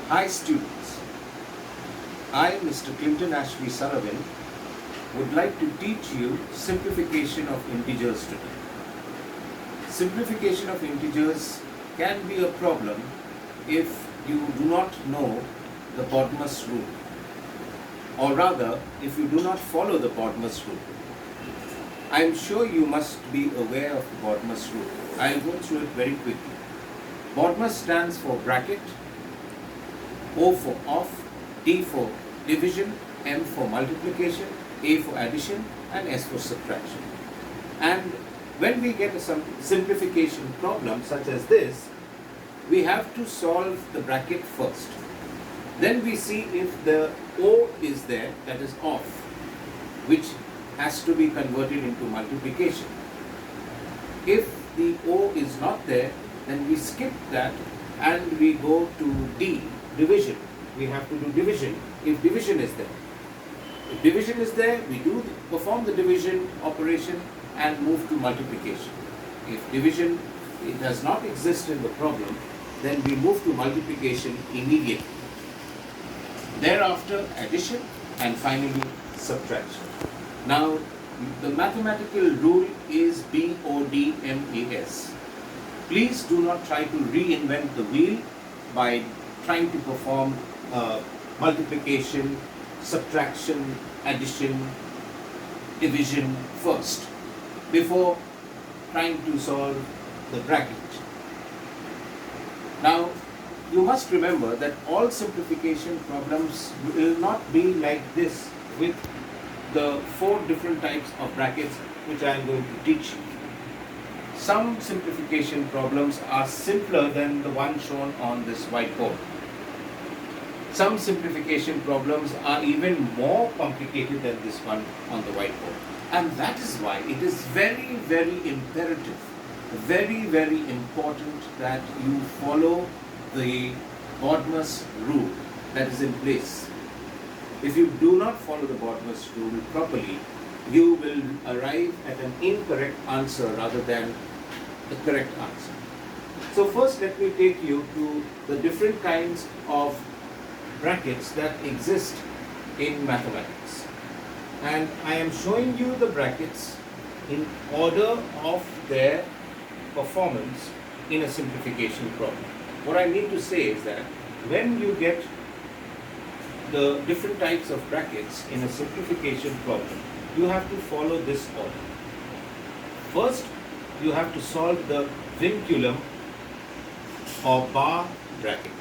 Hi students, I, Mr. Clinton Ashley Sullivan, would like to teach you simplification of integers today. Simplification of integers can be a problem if you do not know the Bodmer's rule, or rather, if you do not follow the Bodmer's rule. I am sure you must be aware of the Bodmer's rule. I will go through it very quickly. Bodmer stands for bracket, O for off, D for division, M for multiplication, A for addition, and S for subtraction. And when we get a simplification problem such as this, we have to solve the bracket first. Then we see if the O is there, that is off, which has to be converted into multiplication. If the O is not there, then we skip that and we go to D, division. We have to do division if division is there. If division is there, we perform the division operation and move to multiplication. If division does not exist in the problem, then we move to multiplication immediately. Thereafter, addition, and finally subtraction. Now, the mathematical rule is BODMAS. Please do not try to reinvent the wheel by trying to perform multiplication, subtraction, addition, division first before trying to solve the bracket. Now, you must remember that all simplification problems will not be like this with the 4 different types of brackets which I am going to teach you. Some simplification problems are simpler than the one shown on this whiteboard. Some simplification problems are even more complicated than this one on the whiteboard. And that is why it is very, very imperative, very, very important that you follow the Bodmer's rule that is in place. If you do not follow the Bodmer's rule properly, you will arrive at an incorrect answer rather than the correct answer. So first let me take you to the different kinds of brackets that exist in mathematics. And I am showing you the brackets in order of their performance in a simplification problem. What I mean to say is that when you get the different types of brackets in a simplification problem, you have to follow this order. First, you have to solve the vinculum or bar bracket.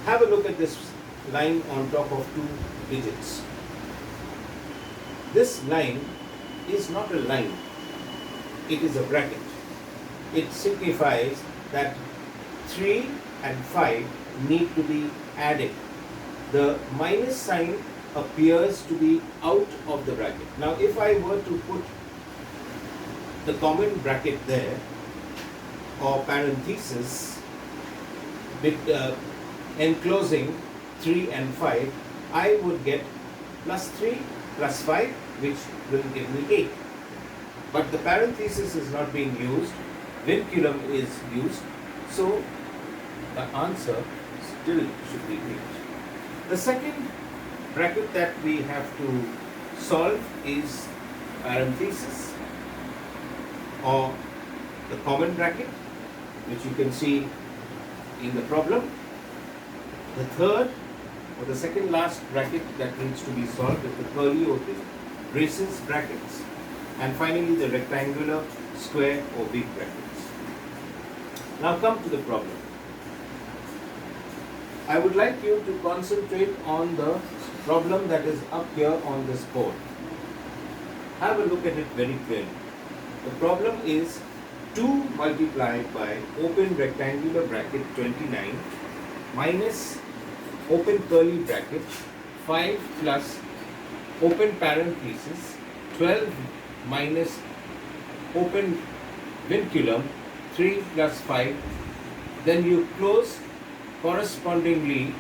Have a look at this line on top of 2 digits. This line is not a line, it is a bracket. It signifies that 3 and 5 need to be added. The minus sign appears to be out of the bracket. Now if I were to put the common bracket there, or parenthesis enclosing 3 and 5, I would get plus 3 plus 5, which will give me 8. But the parenthesis is not being used, vinculum is used, so the answer still should be 8. The second bracket that we have to solve is parenthesis or the common bracket, which you can see in the problem. The third or the second last bracket that needs to be solved is the curly or the braces brackets, and finally the rectangular, square or big brackets. Now come to the problem. I would like you to concentrate on the problem that is up here on this board. Have a look at it very clearly. The problem is 2 multiplied by open rectangular bracket 29 minus open curly bracket 5 plus open parenthesis 12 minus open vinculum 3 plus 5. Then you close correspondingly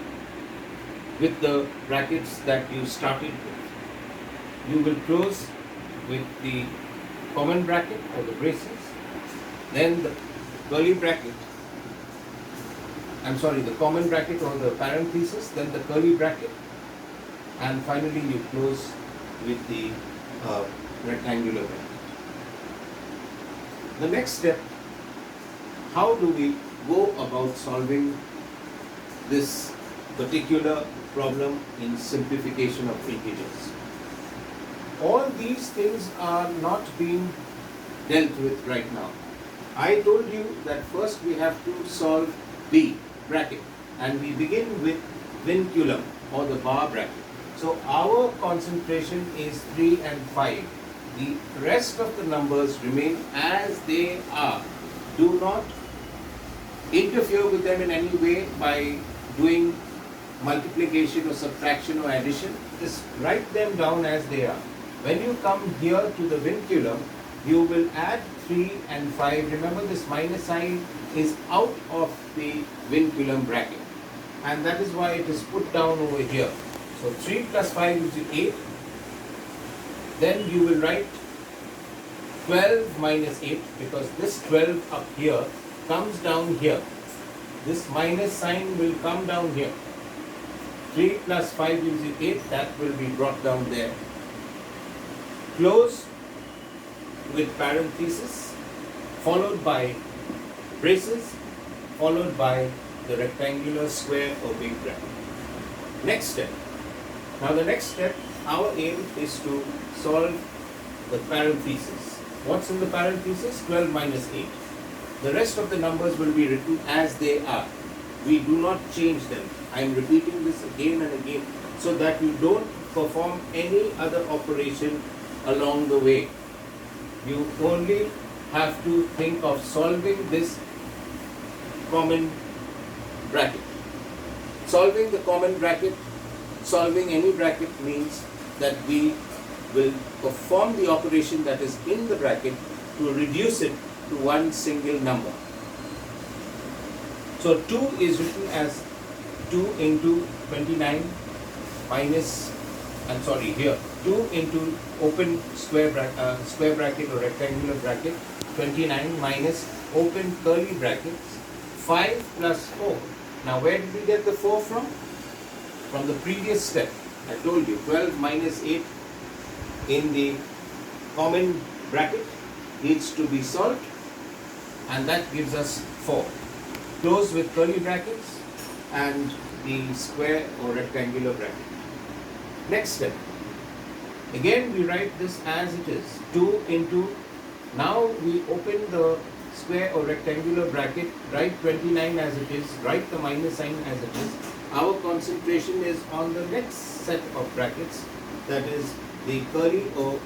with the brackets that you started with. You will close with the common bracket or the braces, then the curly bracket, the common bracket or the parenthesis, then the curly bracket, and finally you close with the rectangular bracket. The next step, how do we go about solving this particular problem in simplification of integers? All these things are not being dealt with right now. I told you that first we have to solve B bracket, and we begin with vinculum or the bar bracket. So our concentration is 3 and 5. The rest of the numbers remain as they are. Do not interfere with them in any way by doing multiplication or subtraction or addition. Just write them down as they are. When you come here to the vinculum, you will add 3 and 5. Remember, this minus sign is out of the vinculum bracket, and that is why it is put down over here. So 3 plus 5 gives you 8. Then you will write 12 minus 8, because this 12 up here comes down here. This minus sign will come down here. 3 plus 5 gives you 8. That will be brought down there. Close with parenthesis, followed by braces, followed by the rectangular, square or big bracket. Next step. Now the next step, our aim is to solve the parenthesis. What's in the parenthesis? 12 minus 8. The rest of the numbers will be written as they are. We do not change them. I am repeating this again and again so that you don't perform any other operation along the way. You only have to think of solving this common bracket. Solving the common bracket, solving any bracket means that we will perform the operation that is in the bracket to reduce it to one single number. So 2 is written as 2 into 29 minus, here, 2 into open square bracket or rectangular bracket, 29 minus open curly brackets, 5 plus 4. Now where did we get the 4 from? From the previous step. I told you 12 minus 8 in the common bracket needs to be solved, and that gives us 4. Close with curly brackets and the square or rectangular bracket. Next step. Again we write this as it is. 2 into, now we open the square or rectangular bracket, write 29 as it is, write the minus sign as it is. Our concentration is on the next set of brackets, that is the curly or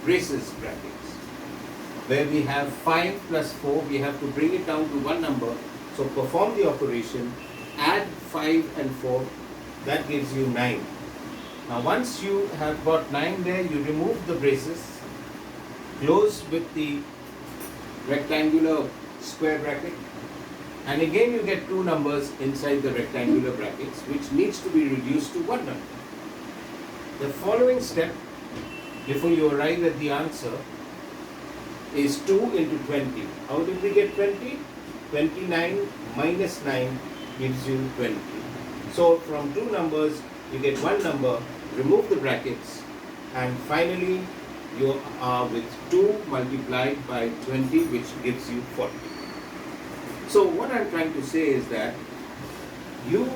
braces brackets, where we have 5 plus 4, we have to bring it down to one number. So perform the operation, add 5 and 4, that gives you 9. Now once you have got 9 there, you remove the braces, close with the rectangular square bracket, and again you get 2 numbers inside the rectangular brackets, which needs to be reduced to one number. The following step, before you arrive at the answer, is 2 into 20. How did we get 20? 29 minus 9 gives you 20. So from 2 numbers, you get one number, remove the brackets, and finally you are with 2 multiplied by 20, which gives you 40. So what I'm trying to say is that you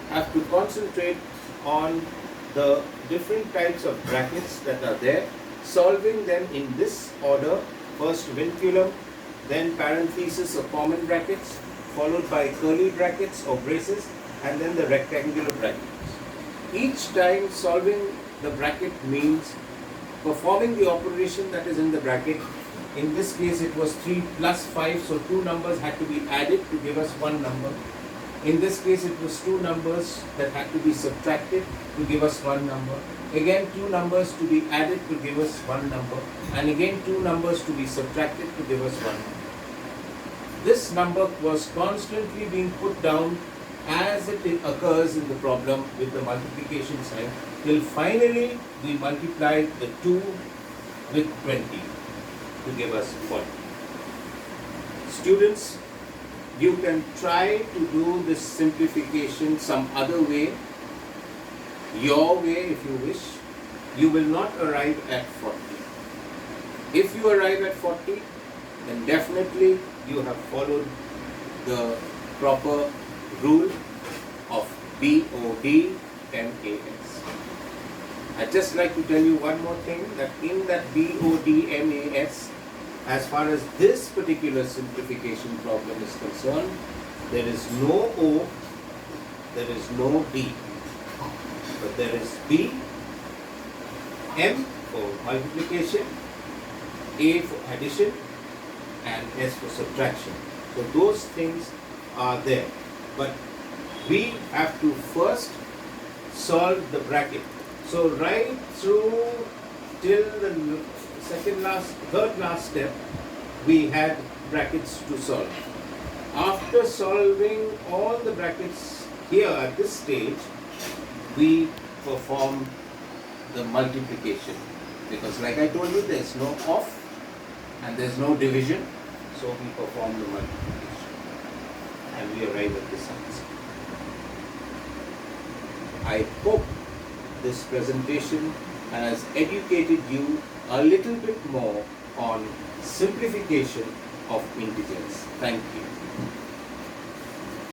have to concentrate on the different types of brackets that are there, solving them in this order. First vinculum, then parenthesis or common brackets, followed by curly brackets or braces, and then the rectangular brackets. Each time solving the bracket means performing the operation that is in the bracket. In this case it was 3 plus 5, so 2 numbers had to be added to give us one number. In this case it was 2 numbers that had to be subtracted to give us one number. Again 2 numbers to be added to give us one number, and again 2 numbers to be subtracted to give us one number. This number was constantly being put down as it occurs in the problem with the multiplication sign, till finally we multiplied the 2 with 20 to give us 40. Students, You can try to do this simplification some other way, your way if you wish. You will not arrive at 40. If you arrive at 40, then definitely you have followed the proper rule of BODMAS. I'd just like to tell you one more thing, that in that BODMAS, as far as this particular simplification problem is concerned, there is no O, there is no D, but there is B, M for multiplication, A for addition, and S for subtraction. So those things are there. But we have to first solve the bracket. So right through till the third last step, we had brackets to solve. After solving all the brackets here at this stage, we perform the multiplication, because like I told you, there's no off and there's no division, so we perform the multiplication and we arrive at this answer. I hope this presentation has educated you a little bit more on simplification of integers. Thank you.